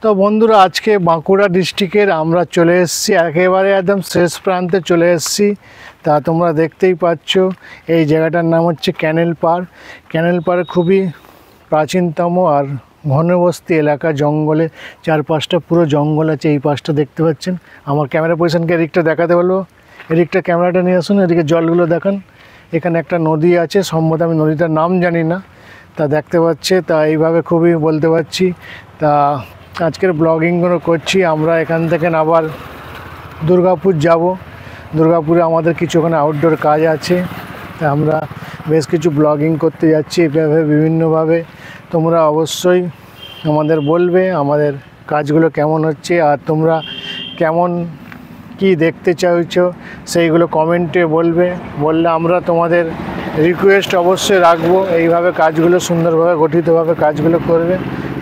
তো বন্ধুরা, আজকে বাঁকুড়া ডিস্ট্রিক্টের আমরা চলে এসেছি, একেবারে একদম শেষ প্রান্তে চলে এসেছি। তা তোমরা দেখতেই পাচ্ছ, এই জায়গাটার নাম হচ্ছে ক্যানেল পাড়। ক্যানেল পাড় খুবই প্রাচীনতম আর ঘনবস্তি এলাকা, জঙ্গলে চারপাশটা পুরো জঙ্গল আছে। এই পাশটা দেখতে পাচ্ছেন। আমার ক্যামেরা পজিশনকে এদিকটা দেখাতে বলবো, এদিকটা ক্যামেরাটা নিয়ে আসুন, এদিকে জলগুলো দেখান। এখানে একটা নদী আছে, সম্ভবত আমি নদীটার নাম জানি না, তা দেখতে পাচ্ছে। তা এইভাবে খুবই বলতে পারছি। তা আজকের ব্লগিংগুলো করছি আমরা। এখান থেকে আবার দুর্গাপুর যাব। দুর্গাপুরে আমাদের কিছু ওখানে আউটডোর কাজ আছে, তা আমরা বেশ কিছু ব্লগিং করতে যাচ্ছি এভাবে বিভিন্নভাবে। তোমরা অবশ্যই আমাদের বলবে আমাদের কাজগুলো কেমন হচ্ছে, আর তোমরা কেমন কি দেখতে চাইছো সেইগুলো কমেন্টে বললে আমরা তোমাদের রিকোয়েস্ট অবশ্যই রাখবো। এইভাবে কাজগুলো সুন্দরভাবে গঠিতভাবে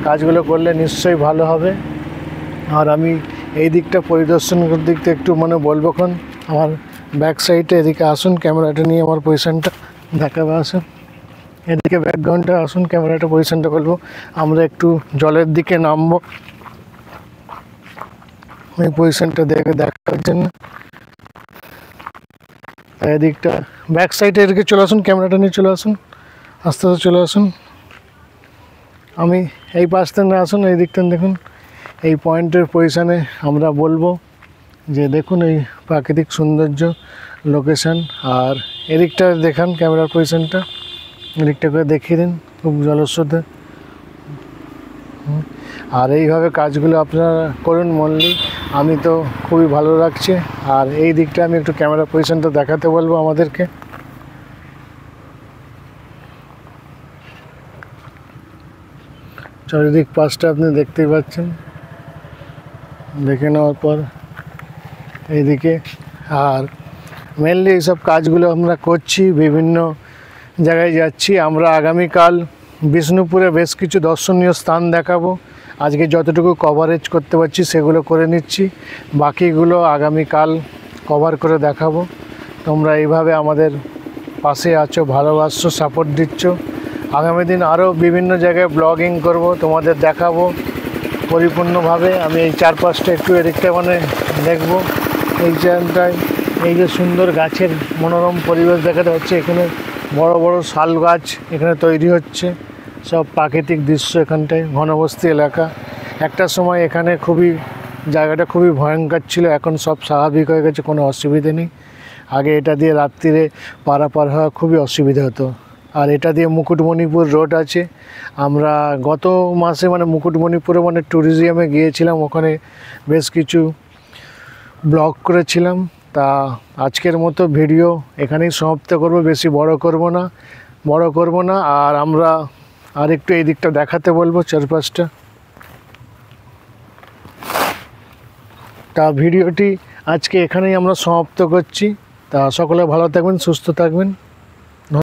কাজগুলো করলে নিশ্চয়ই ভালো হবে। আর আমি এই দিকটা পরিদর্শন দিকটা একটু বলবো। এখন আমার ব্যাক সাইডে এদিকে আসুন, ক্যামেরাটা নিয়ে আমার পজিশনটা দেখাবে। আসুন এদিকে ব্যাকগ্রাউন্ডটা, আসুন ক্যামেরাটা পজিশনটা বলবো। আমরা একটু জলের দিকে নামবো এই পজিশনটা দেখার জন্য। এদিকটা ব্যাক সাইডে এদিকে চলে আসুন, ক্যামেরাটা নিয়ে চলে আসুন, আস্তে আস্তে চলে আসুন। আমি এই পাশটা না, আসুন এই দিকটা দেখুন। এই পয়েন্টের পজিশানে আমরা বলবো যে দেখুন এই প্রাকৃতিক সৌন্দর্য লোকেশান। আর এদিকটা দেখান ক্যামেরার পজিশানটা, এদিকটা করে দেখিয়ে দিন, খুব জলস্রোতে। আর এইভাবে কাজগুলো আপনারা করুন মনলি, আমি তো খুবই ভালো লাগছে। আর এই দিকটা আমি একটু ক্যামেরা পজিশানটা দেখাতে বলবো আমাদেরকে। চারিদিক পাশটা আপনি দেখতেই পাচ্ছেন। দেখে নেওয়ার পর এইদিকে, আর মেনলি এইসব কাজগুলো আমরা করছি, বিভিন্ন জায়গায় যাচ্ছি আমরা। আগামীকাল বিষ্ণুপুরে বেশ কিছু দর্শনীয় স্থান দেখাবো। আজকে যতটুকু কভারেজ করতে পারছি সেগুলো করে নিচ্ছি, বাকিগুলো আগামীকাল কভার করে দেখাবো। তোমরা এইভাবে আমাদের পাশে আছো, ভালোবাসছো, সাপোর্ট দিচ্ছ। আগামী দিন আরও বিভিন্ন জায়গায় ব্লগিং করব, তোমাদের দেখাবো পরিপূর্ণভাবে। আমি এই চারপাশটা একটু এদিকটা দেখব। এই জায়গাটায় এই যে সুন্দর গাছের মনোরম পরিবেশ দেখাতে হচ্ছে। এখানে বড় বড় শাল গাছ এখানে তৈরি হচ্ছে, সব প্রাকৃতিক দৃশ্য। এখানটায় ঘনবস্তি এলাকা। একটা সময় এখানে জায়গাটা খুবই ভয়ঙ্কর ছিল, এখন সব স্বাভাবিক হয়ে গেছে, কোনো অসুবিধে নেই। আগে এটা দিয়ে রাত্রিরে পারাপার হওয়া খুবই অসুবিধা হতো। আর এটা দিয়ে মুকুটমণিপুর রোড আছে। আমরা গত মাসে মুকুটমণিপুরে ট্যুরিজমে গিয়েছিলাম, ওখানে বেশ কিছু ব্লগ করেছিলাম। তা আজকের মতো ভিডিও এখানেই সমাপ্ত করব, বেশি বড় করব না। আর আমরা আর একটু এই দিকটা দেখাতে বলবো, চারপাশটা। তা ভিডিওটি আজকে এখানেই আমরা সমাপ্ত করছি। তা সকলে ভালো থাকবেন, সুস্থ থাকবেন।